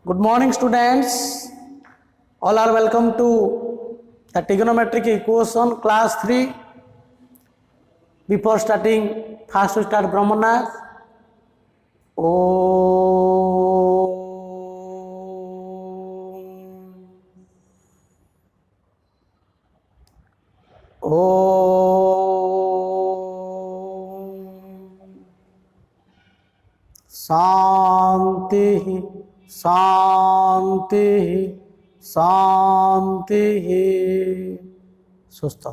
Good morning, students. All are welcome to the trigonometric equation class 3. Before starting, first we start Brahmana. शांति शांति शांति सुस्त.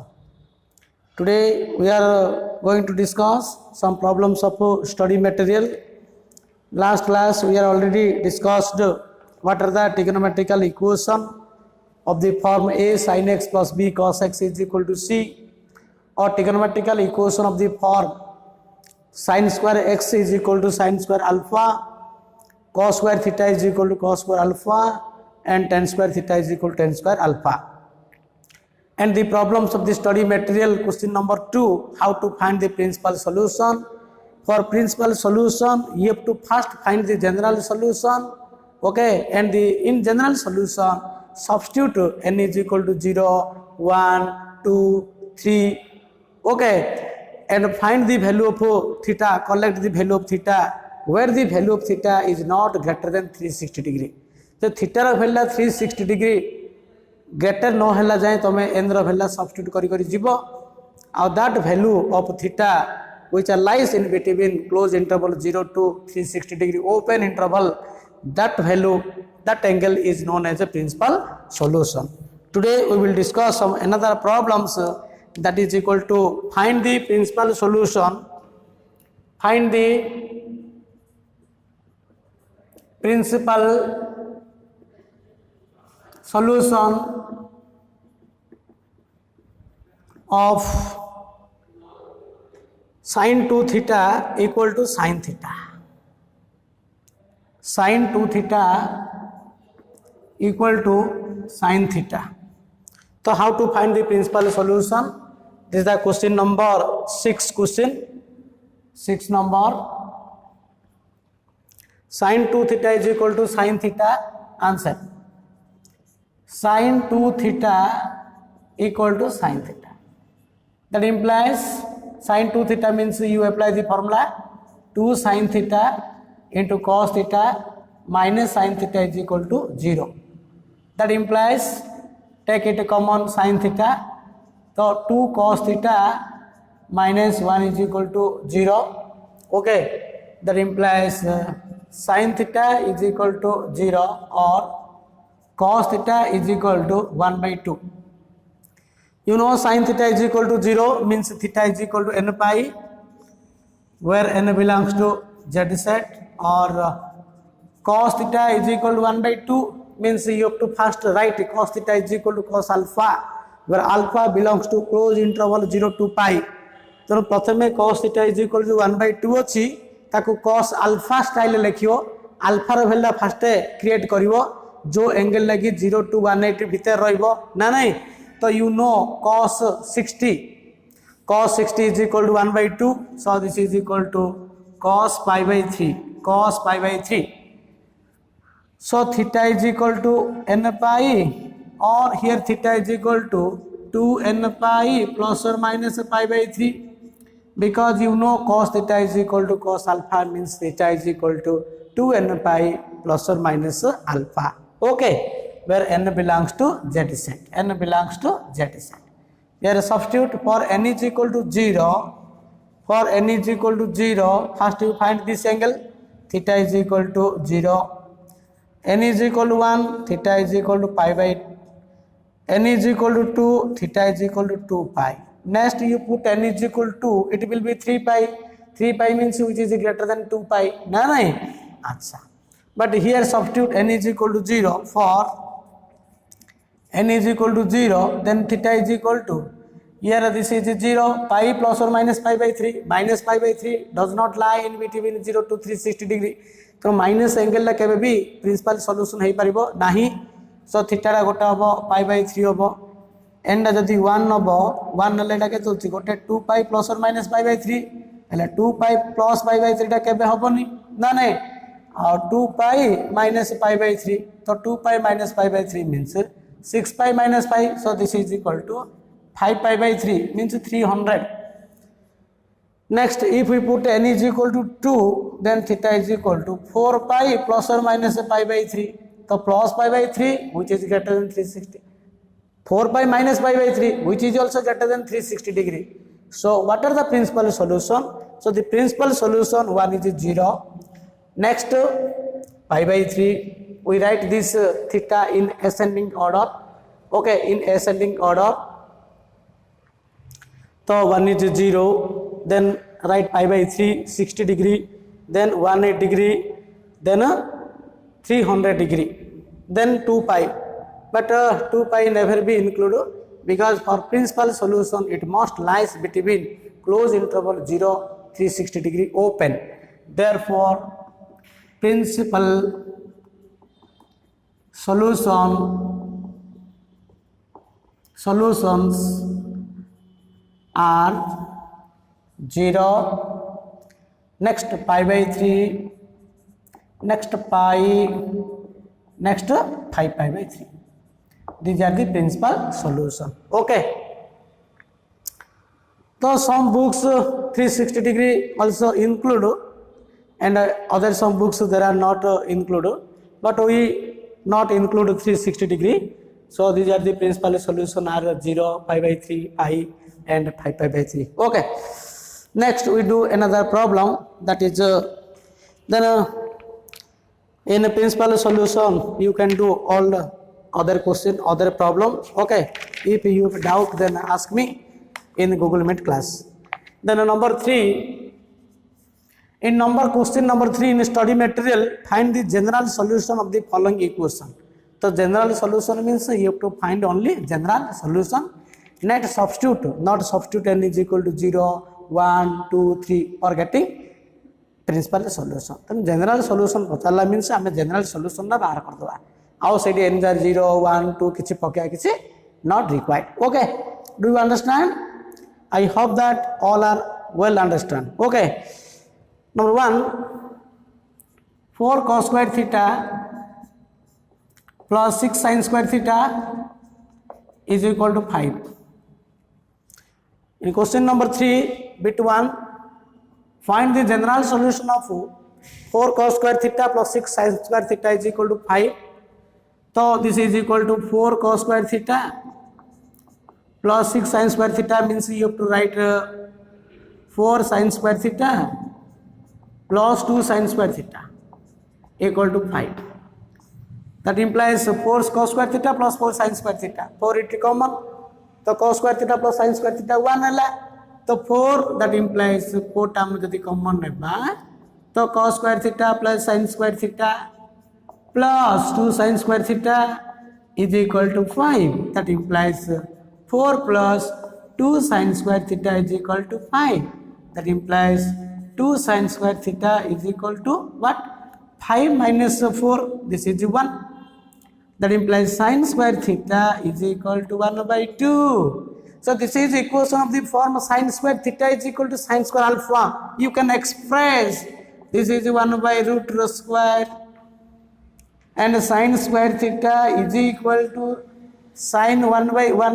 Today we are going to discuss some problems of study material. Last class we are already discussed what are the trigonometrical equation of the form a sin x plus b cos x is equal to c, or trigonometrical equation of the form sin square x is equal to sin square alpha, cos square theta is equal to cos square alpha, and tan square theta is equal to tan square alpha. And the problems of the study material, question number 2, how to find the principal solution. For principal solution you have to first find the general solution, okay, and in general solution substitute n is equal to 0, 1, 2, 3, okay, and find the value of theta, collect the value of theta where the value of theta is not greater than 360 degree. So theta row value 360 degree greater no हला जाए तो मैं n रो value substitute करी जीवो, और that value of theta which lies in between close interval 0 to 360 degree open interval, that value, that angle is known as a principal solution. Today we will discuss some another problems that is equal to find the principal solution, find the principal solution of sin 2 theta equal to sin theta, sin 2 theta equal to sin theta. So how to find the principal solution? This is the question number 6 question. 6 number. Sin 2 theta is equal to sin theta. Answer. Sin 2 theta equal to sin theta. That implies sin 2 theta means you apply the formula 2 sin theta into cos theta minus sin theta is equal to 0. That implies take it common sin theta. So 2 cos theta minus 1 is equal to 0. Okay. That implies sin theta is equal to 0 or cos theta is equal to 1 by 2. You know sin theta is equal to 0 means theta is equal to n pi, where n belongs to z set, or cos theta is equal to 1 by 2 means you have to first write cos theta is equal to cos alpha, where alpha belongs to close interval 0 to pi. तो प्रथमे cos theta is equal to 1 by 2 अच्छी ताकू cos alpha style लिखियो, alpha रो value first create करिवो जो angle लगी 0 to 180 भीतर रहइबो ना नहीं. तो you know cos 60 is equal to 1 by 2, so this is equal to cos pi by 3, cos pi by 3. So theta is equal to n pi, or here theta is equal to 2n pi plus or minus pi by 3, because you know cos theta is equal to cos alpha means theta is equal to 2n pi plus or minus alpha. Okay, where n belongs to z set, n belongs to z set. Here substitute for n is equal to 0, for n is equal to 0, first you find this angle, theta is equal to 0, n is equal to 1, theta is equal to pi by, n is equal to 2, theta is equal to 2 pi. Next you put n is equal to, it will be 3 pi, 3 pi means which is greater than 2 pi, na nahi? Acha. But here substitute n is equal to 0, for n is equal to 0, then theta is equal to, here this is 0, pi plus or minus pi by 3, minus pi by 3 does not lie in between 0 to 360 degree. तो minus angle केबे भी principal solution हे परिबो नाही. So theta रा गोटा हबो pi by 3 हबो, N रा जदी 1 हबो 1 नले डाके चलछि गोटे 2 पाई प्लस और माइनस पाई बाय 3 हेले 2 पाई प्लस पाई बाय 3 टा केबे हबोनी ना नै. 2 pi minus pi by 3. So 2 pi minus pi by 3 means 6 pi minus pi. So this is equal to 5 pi by 3 means 300. Next, if we put n is equal to 2, then theta is equal to 4 pi plus or minus pi by 3. So plus pi by 3 which is greater than 360. 4 pi minus pi by 3 which is also greater than 360 degree. So what are the principal solution? So the principal solution, one is 0. Next, pi by 3, we write this theta in ascending order. Okay, in ascending order. So 1 is 0, then write pi by 3 60 degree, then 180 degree, then 300 degree, then 2 pi. But 2 pi never be included because for principal solution it must lies between close interval 0 360 degree open. Therefore principal solutions are 0, next pi by 3, next pi, next 5 pi by 3. These are the principal solution. Okay. So some books 360 degree also include, and other some books there are not included, but we not include 360 degree. So these are the principal solution are 0, pi by 3, pi and 5 pi by 3. Okay. Next we do another problem, that is in a principal solution you can do all the other question, other problem. Okay. If you have doubt, then ask me in Google Meet class. Then number 3, in question number 3 in study material, find the general solution of the following equation. So general solution means you have to find only general solution. Next substitute, not substitute n is equal to 0, 1, 2, 3 for getting principal solution. Then general solution पचारला means आमे general solution ना बाहर कर दवा. आउ से n jar 0, 1, 2 किसी पक्या किसी not required. Okay. Do you understand? I hope that all are well understand. Okay. Number 1, 4 cos square theta plus 6 sin square theta is equal to 5. In question number 3, bit 1, find the general solution of 4 cos square theta plus 6 sin square theta is equal to 5. So this is equal to 4 cos square theta plus 6 sin square theta means you have to write 4 sin square theta plus 2 sin square theta equal to 5. That implies 4 cos square theta plus 4 sin square theta. 4 it common. So cos square theta plus sin square theta 1 hela. So 4, that implies 4 term jodi common neba. So cos square theta plus sin square theta plus 2 sin square theta is equal to 5. That implies 4 plus 2 sin square theta is equal to 5. That implies 2 sin square theta is equal to what? 5 minus 4, this is 1. That implies sin square theta is equal to 1 by 2. So this is equation of the form sin square theta is equal to sin square alpha. You can express this is 1 by root square and sin square theta is equal to sin 1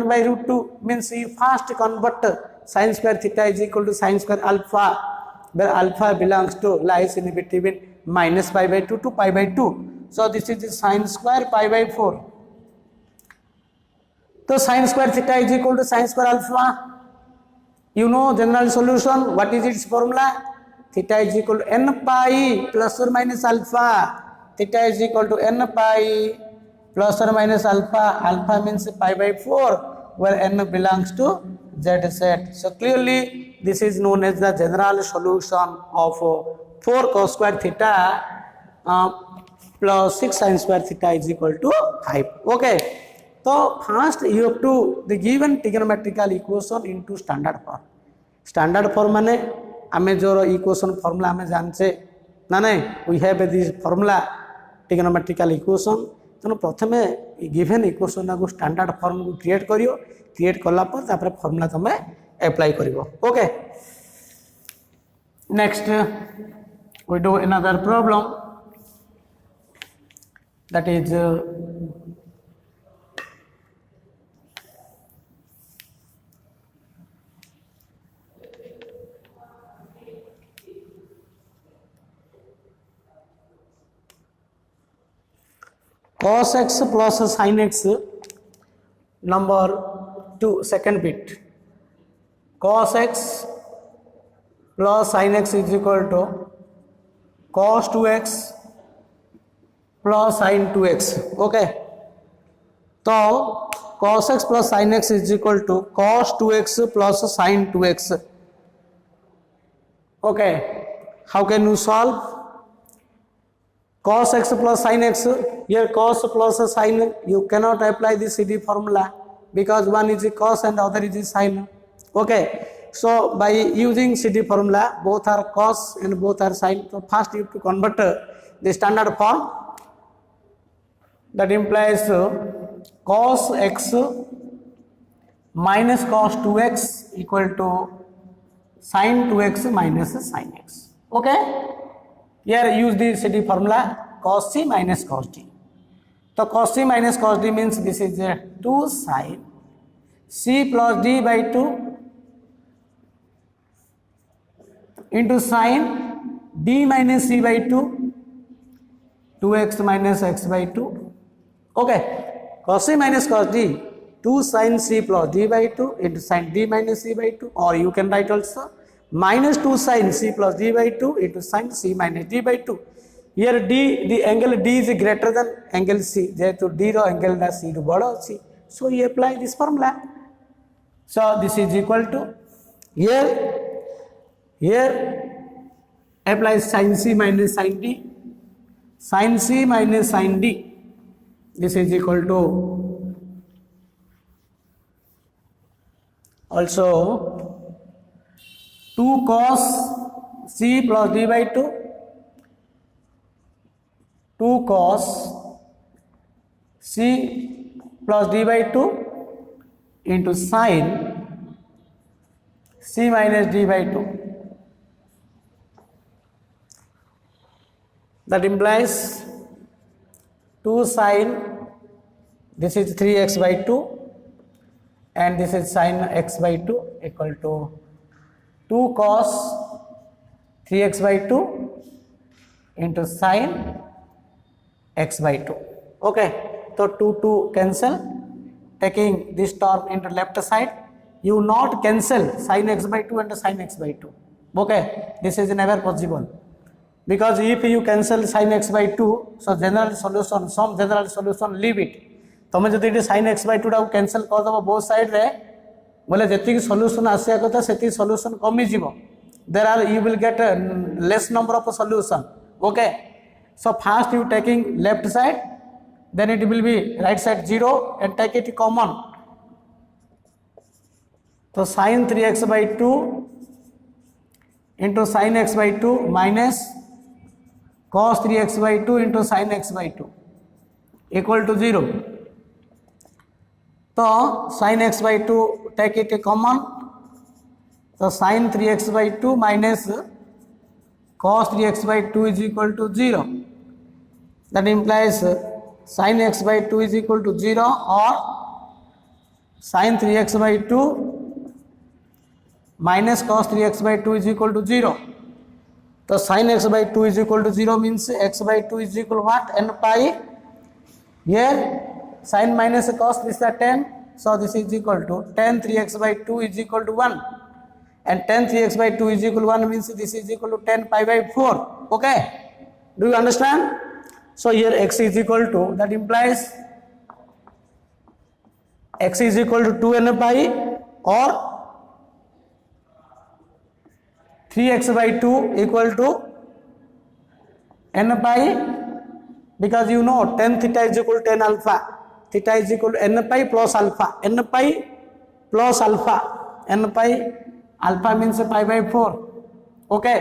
by root 2, means you first convert sin square theta is equal to sin square alpha, where alpha belongs to lies in between minus pi by 2 to pi by 2. So this is the sin square pi by 4. So sin square theta is equal to sin square alpha. You know general solution, what is its formula? Theta is equal to n pi plus or minus alpha. Theta is equal to n pi plus or minus alpha. Alpha means pi by 4, where n belongs to z set. So clearly this is known as the general solution of 4 cos square theta plus 6 sin square theta is equal to 5. Okay. So first you have to the given trigonometrical equation into standard form. Standard form माने आमे जो equation formula आमे जानचे ना नहीं, we have this formula trigonometrical equation. तो प्रथमे given equation को standard form को create करियो, create करला पर तापर formula तमे apply करियो. Okay. Next we do another problem. that is cos x plus sin x number 2 second bit. Cos x plus sin x is equal to cos 2x plus sin 2x. Okay, so cos x plus sin x is equal to cos 2x plus sin 2x. Okay, how can you solve cos x plus sin x? Here cos plus sin, you cannot apply the CD formula because one is a cos and other is a sin. Okay, so by using CD formula, both are cos and both are sin. So first you have to convert the standard form, that implies cos x minus cos 2x equal to sin 2x minus sin x. Okay, here use the CD formula cos c minus cos d. So cos c minus cos d means this is 2 sin c plus d by 2 into sin d minus c by 2 2x minus x by 2. Okay, cos c minus cos d 2 sin c plus d by 2 into sin d minus c by 2, or you can write also minus 2 sin c plus d by 2 into sin c minus d by 2. Here d, the angle d is greater than angle c, जेहेतु d रो angle ना c रो बड़ा ଅଛି, so you apply this formula. So this is equal to here apply sin c minus sin d, sin c minus sin d. This is equal to also 2 cos c plus d by 2, 2 cos c plus d by 2 into sin c minus d by 2. That implies 2 sin, this is 3x by 2 and this is sin x by 2 equal to 2 cos 3x by 2 into sin x by 2. Okay, so 2 cancel, taking this term into left side, you not cancel sin x by 2 and sin x by 2. Okay, this is never possible, because if you cancel sin x by 2, so general solution, some general solution, leave it. तुम जब sin x by 2 टाक cancel कर दब both side रे बोले जी solution आसिया कथा से solution कमी जीवो, there are you will get less number of solution. Okay, so first you taking left side, then it will be right side 0 and take it common. तो sin 3x by 2 into sin x by 2 minus cos 3x by 2 into sin x by 2 equal to 0. तो sin x by 2 take it common, so sin 3x by 2 minus cos 3x by 2 is equal to 0. That implies sin x by 2 is equal to 0 or sin 3x by 2 minus cos 3x by 2 is equal to 0. So sin x by 2 is equal to 0 means x by 2 is equal to what? N pi. Here sin minus cos, this is a 10, so this is equal to tan 3x by 2 is equal to 1, and tan 3x by 2 is equal to 1 means this is equal to 10 pi by 4. Okay, do you understand? So here x is equal to, that implies x is equal to 2n pi or 3x by 2 equal to n pi, because you know tan theta is equal to tan alpha, theta is equal to n pi plus alpha, n pi plus alpha, n pi alpha means pi by 4. Okay,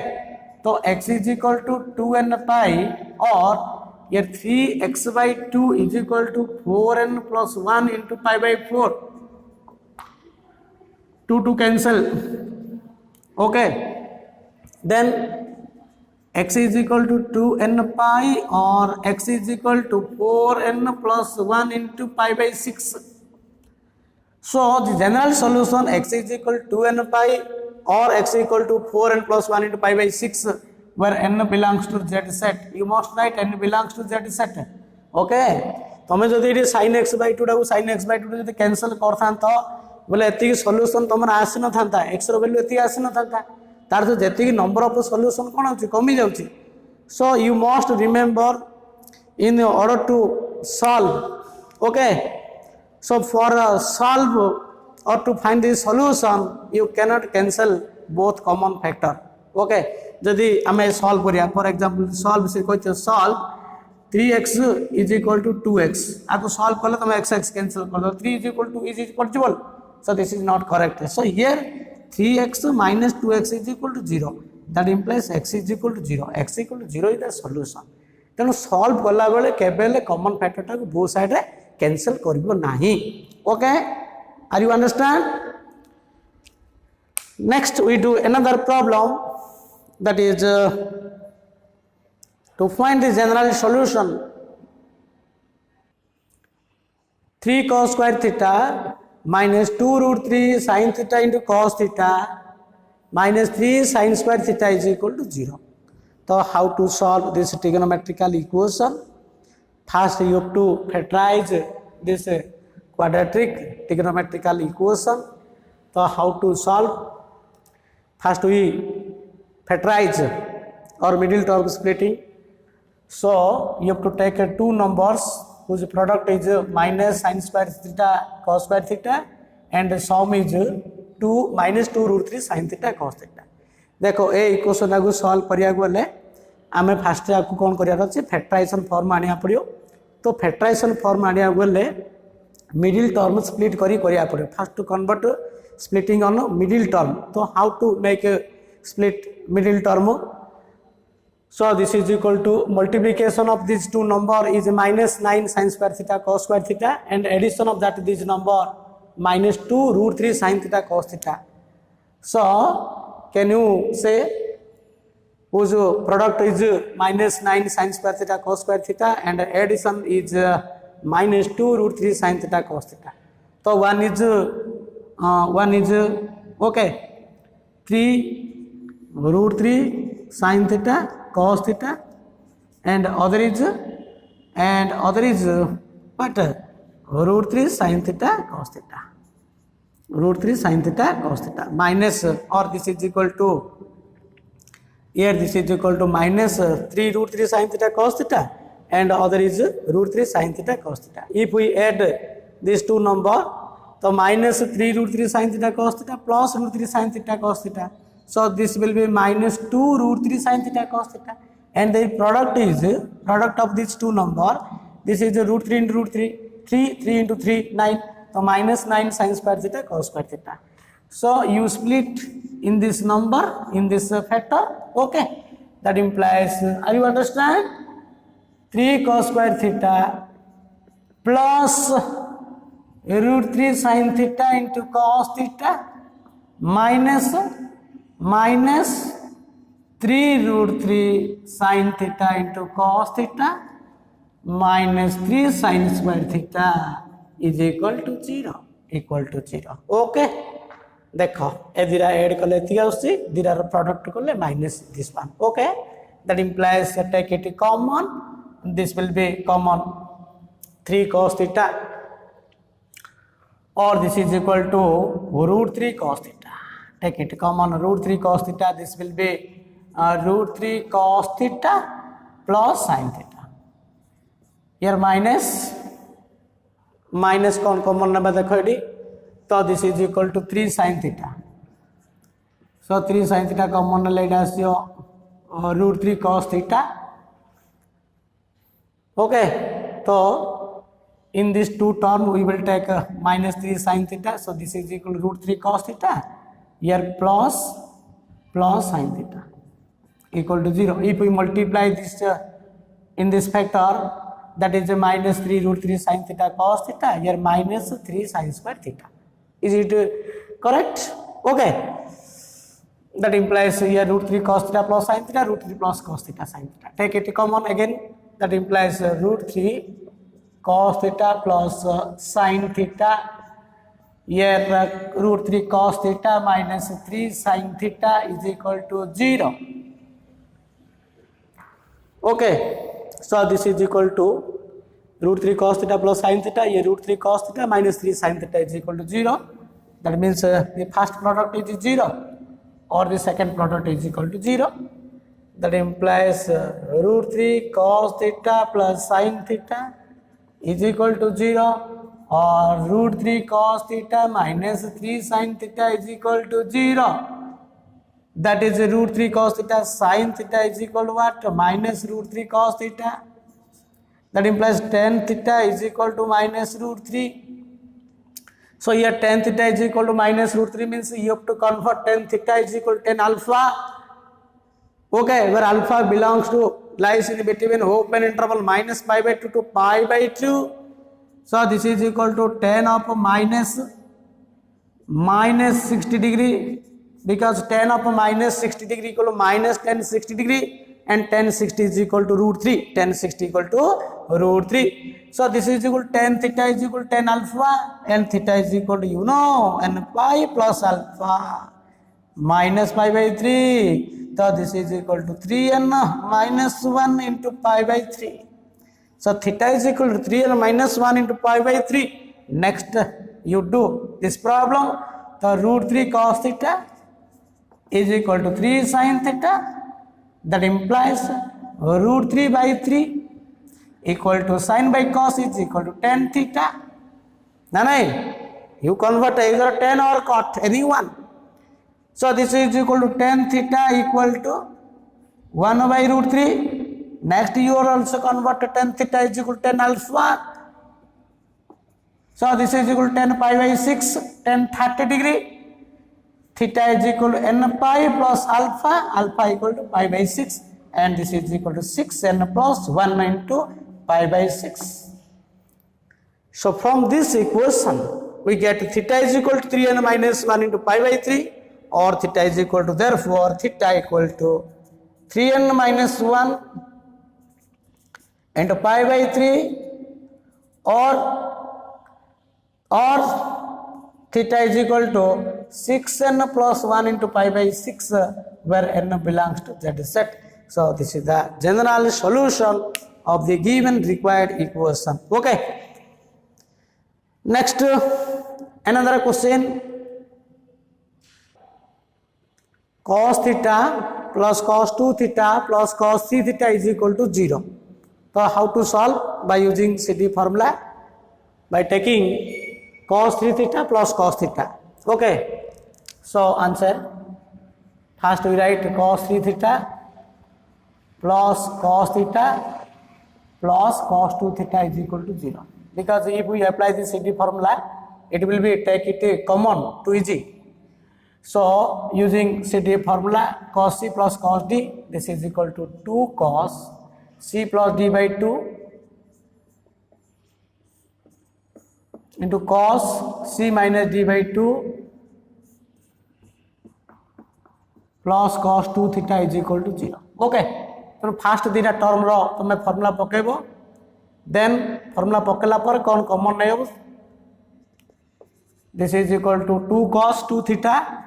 so x is equal to 2n pi or here 3x by 2 is equal to 4n plus 1 into pi by 4. 2 cancel. Okay, then x is equal to 2n pi or x is equal to 4n plus 1 into pi by 6. So the general solution x is equal to 2n pi or x is equal to 4n plus 1 into pi by 6 where n belongs to z set. You must write n belongs to z set. Okay. तुम जदि sin x by 2 टाको sin x by 2 जदि cancel करथांत बोले एति solution तुमर आसी न थांता x रो value एति आसी न थांता तार तो जेति नंबर ऑफ सॉल्यूशन कोन होची कमी जाउची. So you must remember in order to solve. Okay. So for solve or to find the solution you cannot cancel both common factor. Okay. जदि आमे solve करिया for example solve से कोइ solve 3x is equal to 2x. आपको solve कले तुम x cancel कर दो 3 is equal to is equal. So this is not correct. So here 3x minus 2x is equal to 0. That implies x is equal to 0. X equal to 0 is the solution. तेणु solve कला बेले केबेले common factor टाको बो side रे cancel करिवो नाही. Okay. Are you understand? Next we do another problem, that is to find the general solution. 3 cos square theta minus 2 root 3 sin theta into cos theta minus 3 sin square theta is equal to 0. So how to solve this trigonometrical equation? First you have to factorize this quadratic trigonometrical equation. So how to solve? First we factorize or middle term splitting. So you have to take two numbers whose product is minus sin square theta cos square theta and the sum is 2 minus 2 root 3 sin theta cos theta. देखो ए equation को solve करिया गले आमे fast आपको कोन करिया अछि factorisation form आनिया पड़ियो. तो फैक्टराइजेशन फॉर्म आनिया गले मिडिल टर्म स्प्लिट करिया पड़ियो. First to convert splitting on middle term. So how to make a split middle term? So this is equal to multiplication of these two number is minus 9 sin square theta cos square theta and addition of that this number minus 2 root 3 sin theta cos theta. So can you say whose product is minus 9 sin square theta cos square theta and addition is minus 2 root 3 sin theta cos theta. So one is okay 3 root 3 sin theta cos theta and other is what root 3 sin theta cos theta, root 3 sin theta cos theta minus or this is equal to here this is equal to minus 3 root 3 sin theta cos theta and other is root 3 sin theta cos theta. If we add these two number, so minus 3 root 3 sin theta cos theta plus root 3 sin theta cos theta. So this will be minus 2 root 3 sin theta cos theta and the product is product of these two number. This is root 3 into root 3 into 3 9. So minus 9 sin square theta cos square theta. So you split in this number in this factor. Okay, that implies are you understand 3 cos square theta plus root 3 sin theta into cos theta minus 3 root 3 sin theta into cos theta minus 3 sin square theta is equal to 0. Okay. देखो ए दिरा add कले थिया उसी दिरा रो product कले minus this one. Okay, that implies take it common, this will be common 3 cos theta or this is equal to root 3 cos theta. Take it common root 3 cos theta, this will be root 3 cos theta plus sin theta. Here minus कौन common number देखो AD. So this is equal to 3 sin theta. So 3 sin theta common लेडा आसियो root 3 cos theta. Okay, so in this two term we will take minus 3 sin theta. So this is equal to root 3 cos theta. Here plus sin theta equal to 0. If we multiply this in this factor, that is a minus 3 root 3 sin theta cos theta. Here minus 3 sin square theta. Is it correct? Okay. That implies here root 3 cos theta plus sin theta, root 3 plus cos theta sin theta. Take it common again. That implies root 3 cos theta plus sin theta. Here root 3 cos theta minus 3 sin theta is equal to 0. Okay. So this is equal to root 3 cos theta plus sin theta. Here root 3 cos theta minus 3 sin theta is equal to 0. That means the first product is 0. Or the second product is equal to 0. That implies root 3 cos theta plus sin theta is equal to 0, or root 3 cos theta minus 3 sin theta is equal to 0. That is root 3 cos theta sin theta is equal to what? Minus root 3 cos theta. That implies tan theta is equal to minus root 3. So here tan theta is equal to minus root 3 means you have to convert tan theta is equal to tan alpha. Okay, where alpha belongs to lies in between open interval minus pi by 2 to pi by 2. So this is equal to tan of minus 60 degree, because tan of minus 60 degree equal to minus tan 60 degree, and tan 60 is equal to root 3. Tan 60 equal to root 3. So this is equal to tan theta is equal to tan alpha, and theta is equal to n pi plus alpha minus pi by 3. So this is equal to 3n minus 1 into pi by 3. So theta is equal to 3n minus 1 into pi by 3. Next you do this problem. The root 3 cos theta is equal to 3 sin theta. That implies root 3 by 3 equal to sin by cos is equal to tan theta. No, you convert either tan or cot, any one. So this is equal to tan theta equal to 1 by root 3. Next you are also convert tan theta is equal to tan alpha. So this is equal to tan pi by 6, tan 30 degree. Theta is equal to n pi plus alpha, alpha equal to pi by 6, and this is equal to 6n plus 1 into pi by 6. So from this equation we get theta is equal to 3n minus 1 into pi by 3, or theta is equal to, therefore theta equal to 3n minus 1 into pi by 3, or theta is equal to 6n plus 1 into pi by 6, where n belongs to z set. So this is the general solution of the given required equation. Okay. Next, another question. Cos theta plus cos 2 theta plus cos 3 theta is equal to 0. So how to solve? By using CD formula, by taking cos 3 theta plus cos theta. Okay. So answer, first we write cos 3 theta plus cos theta plus cos 2 theta is equal to 0. Because if we apply the CD formula, it will be take it common, too easy. So using CD formula, cos C plus cos D, this is equal to 2 cos C plus D by 2 into cos C minus D by 2 plus cos 2 theta is equal to 0. Okay. So first dita term ro tome formula pakebo, then formula pakela par kon common nayebo. This is equal to 2 cos 2 theta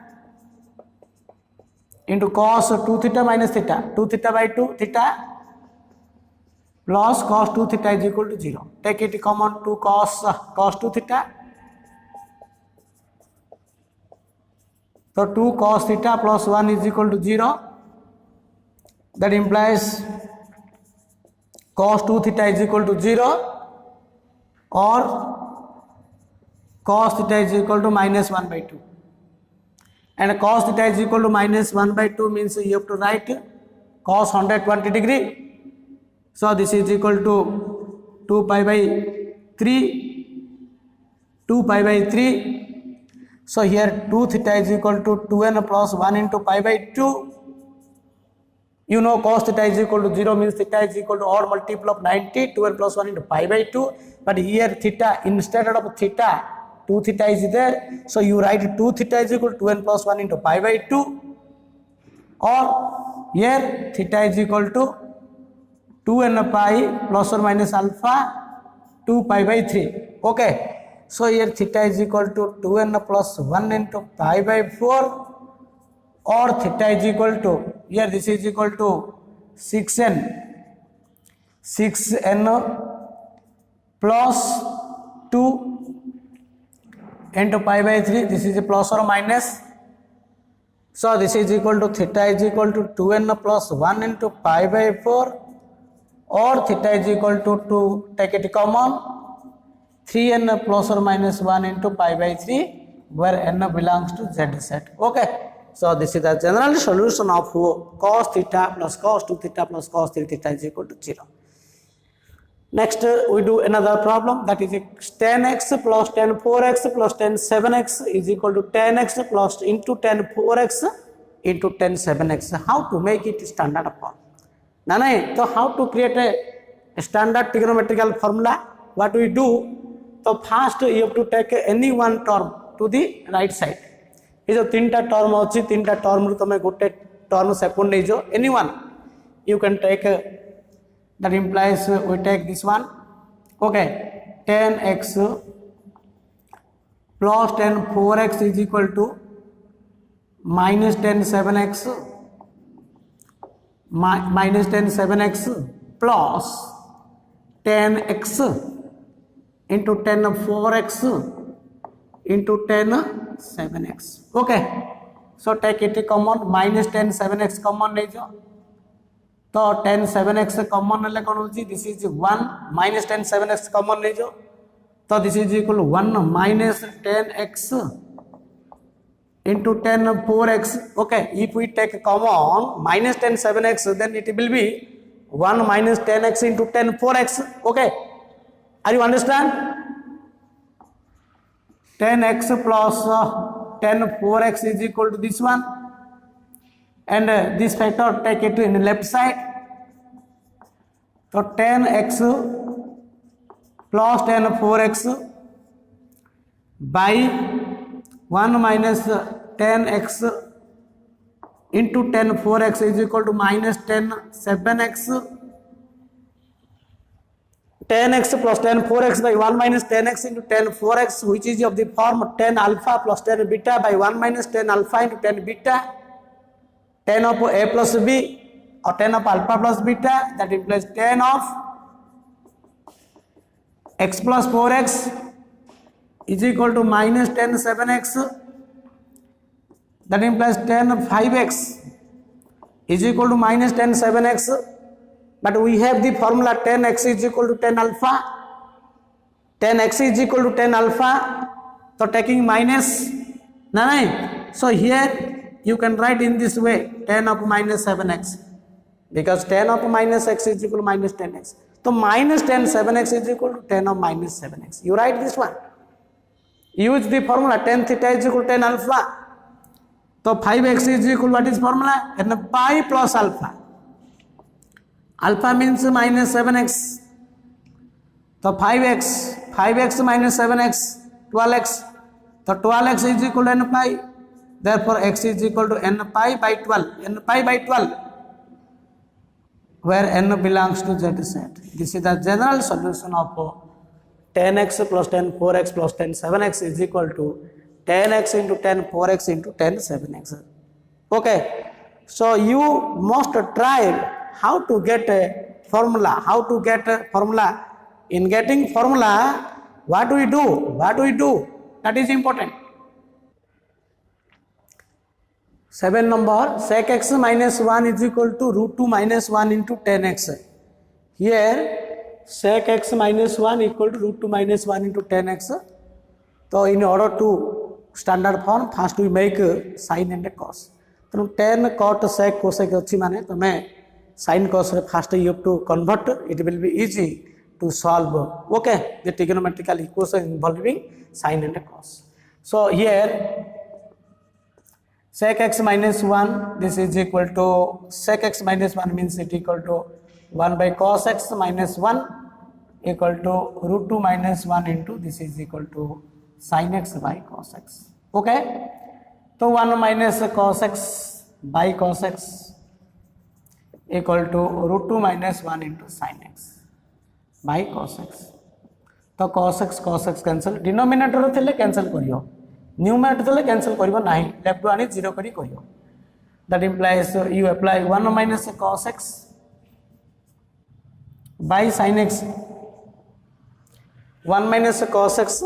into cos 2 theta minus theta, 2 theta by 2 theta plus cos 2 theta is equal to 0. Take it common, 2 cos 2 theta. So 2 cos theta plus 1 is equal to 0. That implies cos 2 theta is equal to 0, or cos theta is equal to minus 1 by 2. And cos theta is equal to minus 1 by 2 means you have to write cos 120 degree. So this is equal to 2 pi by 3, 2 pi by 3. So here 2 theta is equal to 2n plus 1 into pi by 2. You know cos theta is equal to 0 means theta is equal to odd multiple of 90, 2n plus 1 into pi by 2. But here theta, instead of theta, 2 theta is there. So you write 2 theta is equal to 2n plus 1 into pi by 2. or here theta is equal to 2n pi plus or minus alpha 2 pi by 3. Okay, so here theta is equal to 2n plus 1 into pi by 4, or theta is equal to, here this is equal to 6n plus 2 into pi by 3, this is a plus or minus. So this is equal to theta is equal to 2n plus 1 into pi by 4, or theta is equal to take it common 3n plus or minus 1 into pi by 3, where n belongs to z set. Okay, so this is the general solution of cos theta plus cos 2 theta plus cos 3 theta is equal to 0. Next we do another problem, that is tan x plus tan 4x plus tan 7x is equal to tan x plus into tan 4x into tan 7x. How to make it standard form? Nane, so how to create a standard trigonometrical formula? What we do? So first you have to take any one term to the right side. ये जो तीन टा term होची, तीन टा term रु तमे गोटे term second नहीं जो any one you can take. That implies we take this one. Okay, tan x plus tan 4x is equal to minus tan 7x minus tan 7x plus tan x into tan 4x into tan 7x. Okay, so take it common, minus tan 7x common नहीं जो, तो tan 7x common ले कौन होची, this is 1 minus tan 7x common ले जो, तो this is equal 1 minus tan x into tan 4x. Okay, if we take common minus tan 7x, then it will be 1 minus tan x into tan 4x. Okay, are you understand? Tan x plus tan 4x is equal to this one, and this factor take it in the left side. So tan x plus tan 4x by 1 minus tan x into tan 4x is equal to minus tan 7x. Tan x plus tan 4x by 1 minus tan x into tan 4x, which is of the form tan alpha plus tan beta by 1 minus tan alpha into tan beta, tan of a plus b or tan of alpha plus beta, that implies tan of x plus 4x is equal to minus tan 7x, that implies tan of 5x is equal to minus tan 7x, but we have the formula tan x is equal to tan alpha, tan x is equal to tan alpha, so taking minus, nahin, so here you can write in this way tan of minus 7x, because tan of minus x is equal to minus 10x. So minus tan 7x is equal to tan of minus 7x. You write this one. Use the formula tan theta is equal to tan alpha. So 5x is equal to what is formula? N pi plus alpha. Alpha means minus 7x. So 5x minus 7x, 12x. So 12x is equal to n pi. Therefore x is equal to n pi by 12. N pi by 12. Where n belongs to z set. This is the general solution of tan x plus tan 4x plus tan 7x is equal to tan x into tan 4x into tan 7x. Okay, so you must try how to get a formula. How to get a formula? In getting formula, what do we do? That is important. 7 number, sec x minus 1 is equal to root 2 minus 1 into tan x. Here sec x minus 1 equal to root 2 minus 1 into tan x. So in order to standard form, first we make sin and cos. So tan cot sec cosec अच्छी माने तो मैं sin cos first you have to convert. It will be easy to solve. Okay, the trigonometrical equation involving sin and cos. So here sec x minus 1, this is equal to sec x minus 1 means it equal to 1 by cos x minus 1 equal to root 2 minus 1 into this is equal to sin x by cos x. Okay, so 1 minus cos x by cos x equal to root 2 minus 1 into sin x by cos x. तो cos x cancel denominator थे cancel करियो numerator थे cancel करियो नहीं left आनी 0 करी करियो that implies you apply 1 minus cos x by sin x 1 minus cos x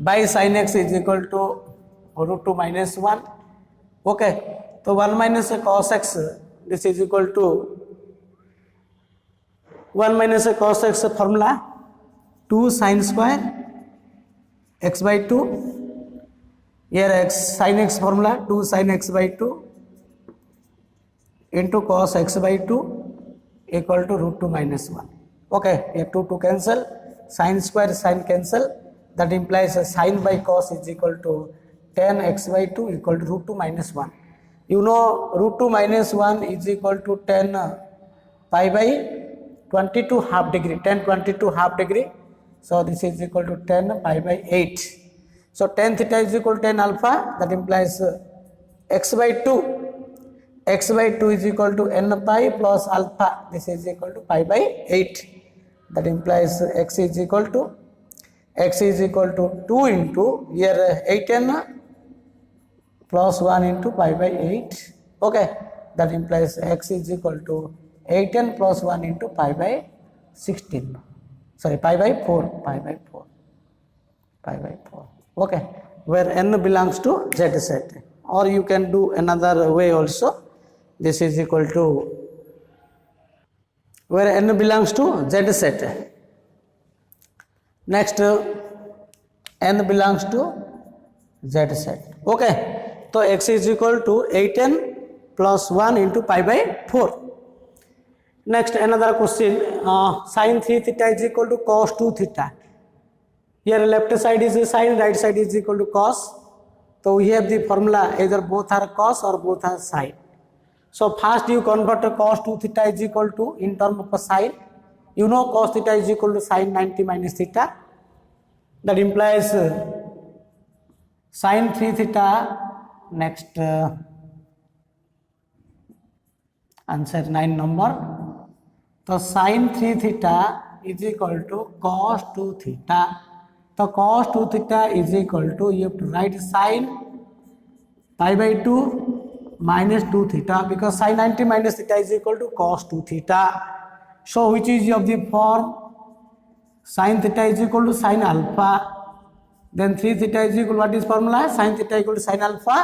by sin x is equal to root 2 minus 1. Okay, तो 1 minus cos x this is equal to 1 minus cos x formula 2 sin square x by 2. Here x sin x formula 2 sin x by 2 into cos x by 2 equal to root 2 minus 1. Okay, here 2 cancel, sin square sin cancel, that implies a sin by cos is equal to tan x by 2 equal to root 2 minus 1. You know root 2 minus 1 is equal to tan pi by 22 half degree, tan 22 half degree. So this is equal to tan pi by 8. So tan theta is equal to tan alpha, that implies x by 2 is equal to n pi plus alpha, this is equal to pi by 8. That implies x is equal to 2 into here 8n plus 1 into pi by 8. Okay, that implies x is equal to 8n plus 1 into pi by 16. Sorry, pi by 4. Okay, where n belongs to z set, or you can do another way also. This is equal to where n belongs to z set. Next, n belongs to z set. Okay, so x is equal to 8n plus 1 into pi by 4. Next, another question, sin 3 theta is equal to cos 2 theta. Here left side is sin, right side is equal to cos. So we have the formula either both are cos or both are sin. So first you convert cos 2 theta is equal to in term of sin. You know cos theta is equal to sin 90 minus theta. That implies sin 3 theta. Next answer 9 number. So sin 3 theta is equal to cos 2 theta. So cos 2 theta is equal to, you have to write sin pi by 2 minus 2 theta, because sin 90 minus theta is equal to cos 2 theta. So which is of the form sin theta is equal to sin alpha, then 3 theta is equal to what is formula, sin theta equal to sin alpha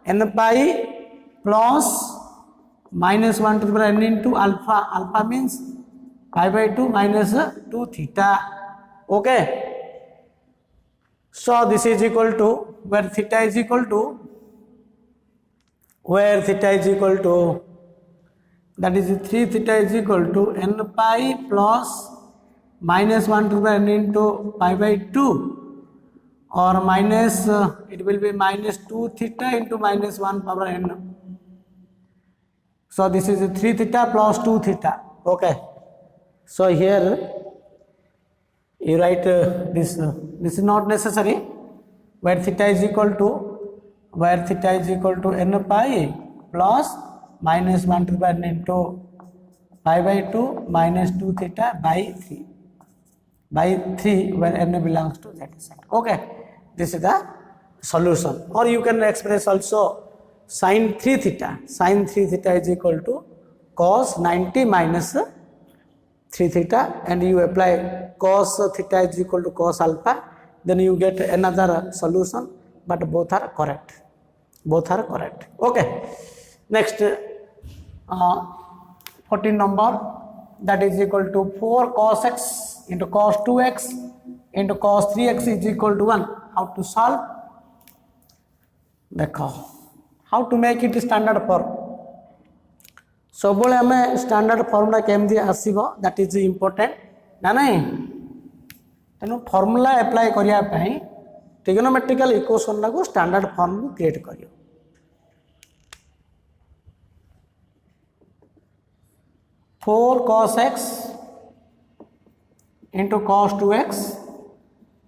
n pi plus minus 1 to the power n into alpha. Alpha means pi by 2 minus 2 theta. Okay, so this is equal to where theta is equal to that is 3 theta is equal to n pi plus minus 1 to the n into pi by 2, or minus it will be minus 2 theta into minus 1 power n. So this is 3 theta plus 2 theta. Okay, so here you write this is not necessary, where theta is equal to n pi plus minus 1 to the n into pi by 2 minus 2 theta by 3 where n belongs to z side. Okay, this is the solution. Or you can express also sin 3 theta is equal to cos 90 minus 3 theta, and you apply cos theta is equal to cos alpha, then you get another solution, but both are correct. Okay, next 14 number, that is equal to 4 cos x into cos 2x into cos 3x is equal to 1. How to solve? देखो how to make it standard form. सब आम standard formula केमती आसो that is important ना नहीं, तेणु formula apply करने trigonometrical equation को स्टैंडर्ड फॉर्म को क्रिएट करियो. 4 cos x into cos 2x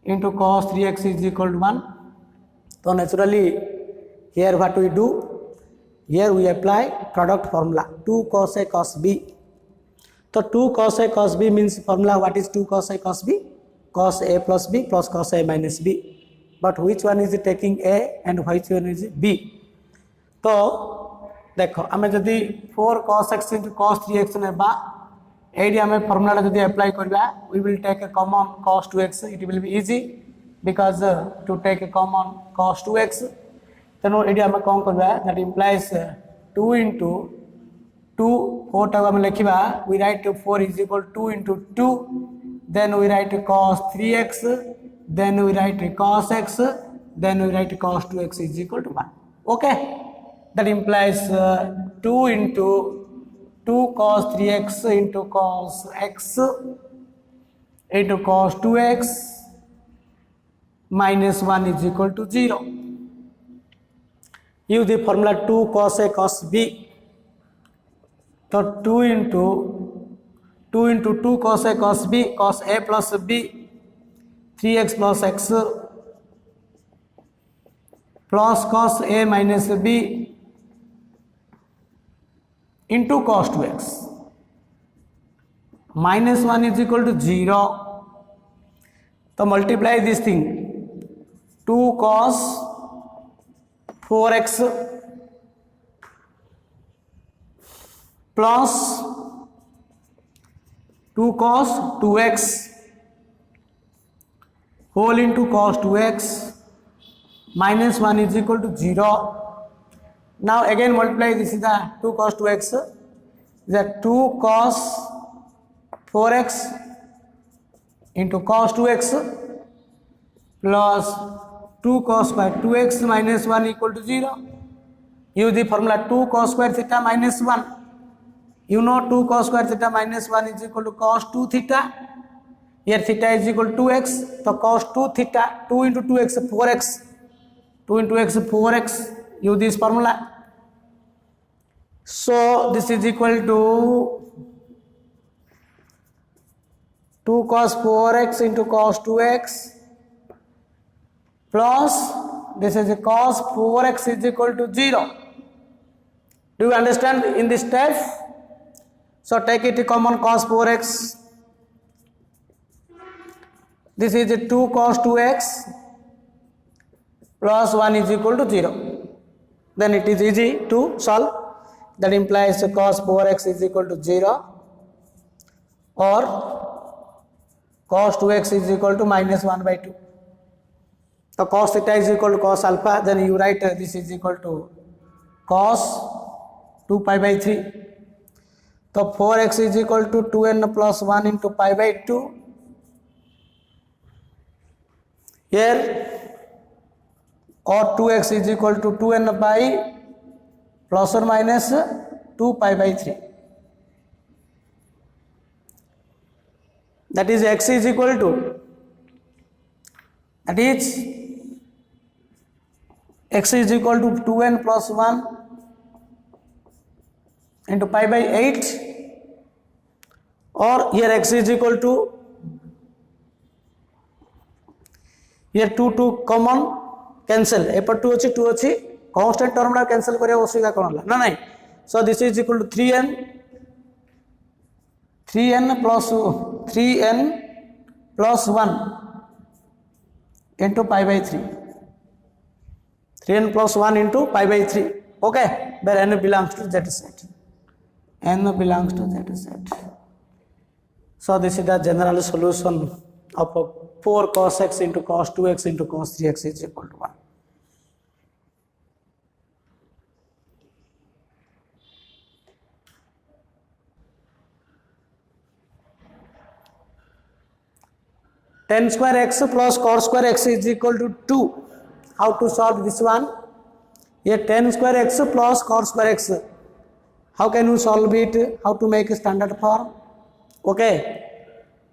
into cos 3x is equal to 1. So naturally here what we do, Here we apply product formula 2 cos A cos B. So 2 cos A cos B means formula what is 2 cos A cos B? Cos A plus B plus cos A minus B. But which one is taking A and which one is B? तो देखो आम जदि 4 cos x into cos 3x नेबा AD आम formula जदि apply करबा we will take a common cos 2x. It will be easy because to take a common cos 2x. तेणु AD आम कौन करबा that implies 2 into 2 4 टाक आम लिखिबा we write 4 is equal to 2 into 2, then we write cos 3x, then we write cos x, then we write cos 2x is equal to 1. Okay, that implies 2 into 2 cos 3x into cos x into cos 2x minus 1 is equal to 0. Use the formula 2 cos A cos B. So 2 into 2 cos A cos B, cos A plus B, 3x plus x plus cos A minus B into cos 2x. Minus 1 is equal to 0. So multiply this thing. 2 cos 4x plus 2 cos 2x whole into cos 2x minus 1 is equal to 0. Now again multiply this is the 2 cos 2x, the 2 cos 4x into cos 2x plus 2 cos square 2x minus 1 equal to 0. Use the formula 2 cos square theta minus 1. You know 2 cos square theta minus 1 is equal to cos 2 theta. Here theta is equal to 2x. So cos 2 theta 2 into 2x 4x. 2 into x 4x. Use this formula. So this is equal to 2 cos 4x into cos 2x plus this is a cos 4x is equal to 0. Do you understand in this step? So take it common cos 4x. This is a 2 cos 2x plus 1 is equal to 0. Then it is easy to solve. That implies cos 4x is equal to 0 or cos 2x is equal to minus 1 by 2. So cos theta is equal to cos alpha, then you write this is equal to cos 2 pi by 3. So 4x is equal to 2n plus 1 into pi by 2. Here or 2x is equal to 2n by plus or minus 2 pi by 3. That is x is equal to, that is x is equal to 2n plus 1 into pi by 8, or here x is equal to, here 2 common cancel, एपट 2 अच्छी 2 अच्छी constant term ला cancel करिया असुविधा कौन ला ना नहीं. So this is equal to 3n plus 1 into pi by 3. 3n plus 1 into pi by 3. Okay, where n belongs to z set. N belongs to z set. So this is the general solution of 4 cos x into cos 2x into cos 3x is equal to 1. Tan square x plus cos square x is equal to 2. How to solve this one? Here tan square x plus cos square x. How can you solve it? How to make a standard form? Okay.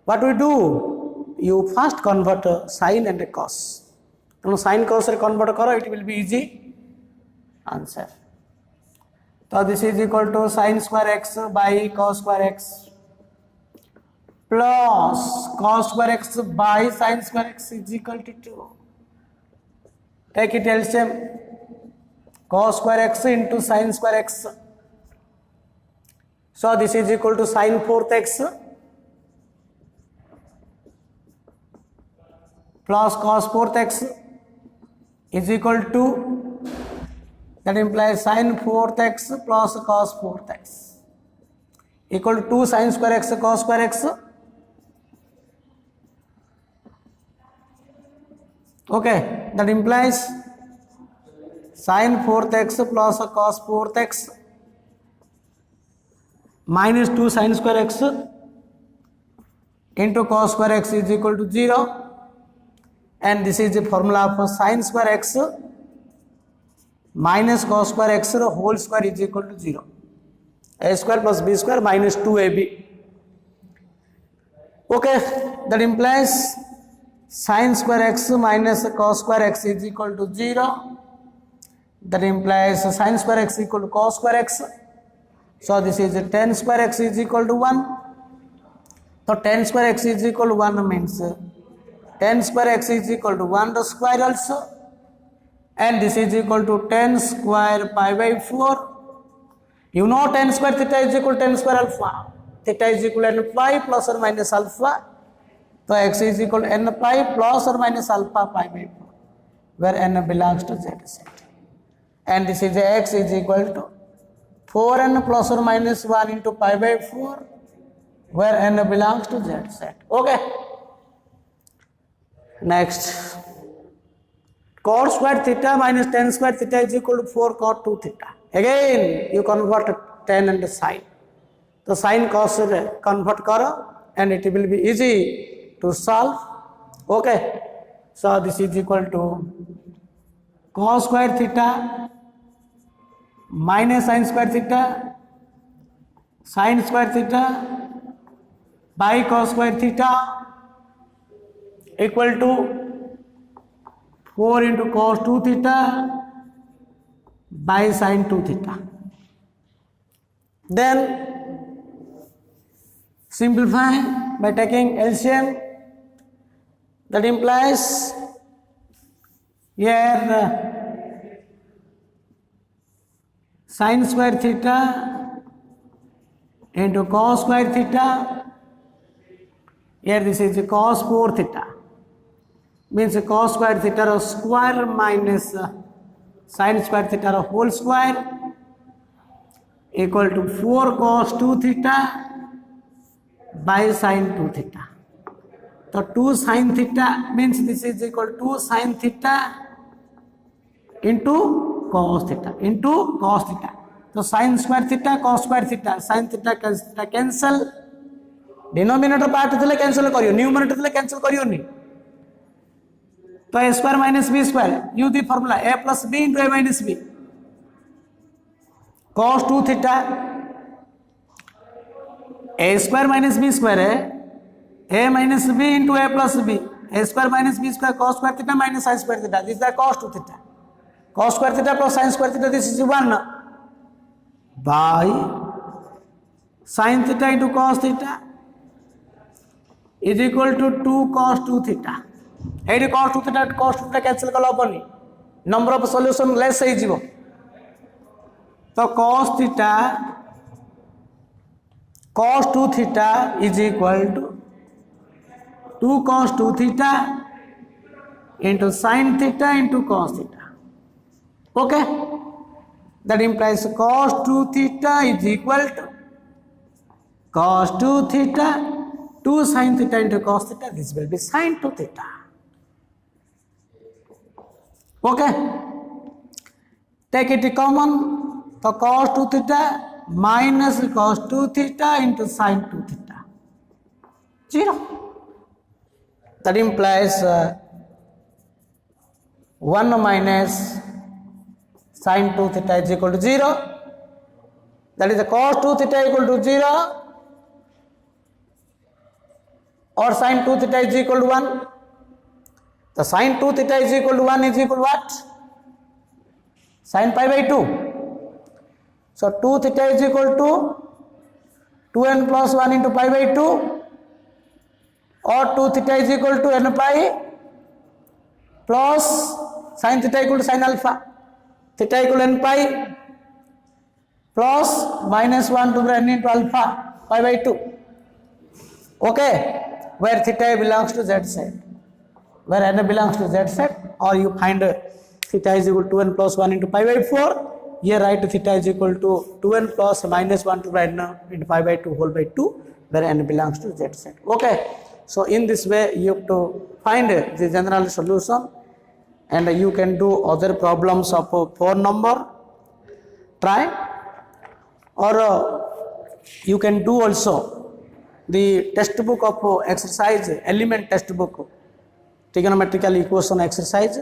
What we do? You first convert sin and cos. Sin cos convert karo, it will be easy answer. So this is equal to sin square x by cos square x plus cos square x by sin square x is equal to 2. Take it LCM. cos square x into sin square x. So this is equal to sin 4th x plus cos 4th x is equal to, that implies sin 4th x plus cos 4th x equal to 2 sin square x cos square x. Okay, that implies sin 4th x plus cos 4th x minus 2 sin square x into cos square x is equal to 0, and this is the formula for sin square x minus cos square x whole square is equal to 0. A square plus b square minus 2ab. Okay, that implies sin square x minus cos square x is equal to 0. That implies sin square x equal to cos square x. So this is tan square x is equal to 1. So tan square x is equal to 1 means tan square x is equal to 1 square also, and this is equal to tan square pi by 4. You know tan square theta is equal to tan square alpha. Theta is equal to n pi plus or minus alpha. So x is equal to n pi plus or minus alpha pi by 4, where n belongs to z set. And this is x is equal to 4n plus or minus 1 into pi by 4, where n belongs to z set. Okay. Next, cos square theta minus tan square theta is equal to 4 cot 2 theta. Again you convert tan and sin. So sin cos convert karo and it will be easy to solve. Okay. So this is equal to cos square theta minus sin square theta sin square theta by cos square theta equal to 4 into cos 2 theta by sin 2 theta. Then simplify by taking LCM. That implies here sin square theta into cos square theta. Here this is cos 4 theta, means cos square theta square minus sin square theta whole square equal to 4 cos 2 theta by sin 2 theta. So 2 sin theta means this is equal to 2 sin theta into cos theta. So sin square theta cos square theta sin theta cancel. Denominator part thile cancel kariyo, numerator thile cancel kariyo ni. So a square minus b square, use the formula a plus b into a minus b. Cos 2 theta, a square minus b square, a minus b into a plus b. A square minus b square cos square theta minus sin square theta. This is the cos 2 theta. Cos square theta plus sin square theta, this is 1 by sin theta into cos theta is equal to 2 cos 2 theta. Here cos 2 theta cancel kala hapani, number of solution less है जीवो. तो cos theta cos 2 theta is equal to 2 cos 2 theta into sin theta into cos theta. Okay, that implies cos 2 theta is equal to cos 2 theta 2 sin theta into cos theta. This will be sin 2 theta. Okay, take it common. So cos 2 theta minus cos 2 theta into sin 2 theta, 0. That implies 1 minus sin 2 theta is equal to 0. That is the cos 2 theta equal to 0 or sin 2 theta is equal to 1. The sin 2 theta is equal to 1 is equal to what? Sin pi by 2. So 2 theta is equal to 2n plus 1 into pi by 2, or 2 theta is equal to n pi plus sin theta equal to sin alpha. theta equal n pi plus minus 1 to the n into alpha pi by 2. Okay, where theta belongs to z set, where n belongs to z set, or you find theta is equal to n plus 1 into pi by 4. Here write theta is equal to 2n plus minus 1 to n into pi by 2 whole by 2, where n belongs to z set. Okay, so in this way you have to find the general solution, and you can do other problems of 4 number. Try, or you can do also the textbook of exercise, element textbook, trigonometrical equation exercise.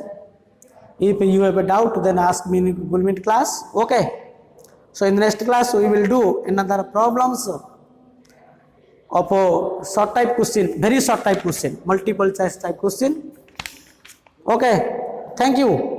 If you have a doubt, then ask me in Google Meet class. Okay, so in the next class we will do another problems of short type question, very short type question, multiple choice type question. Okay, thank you.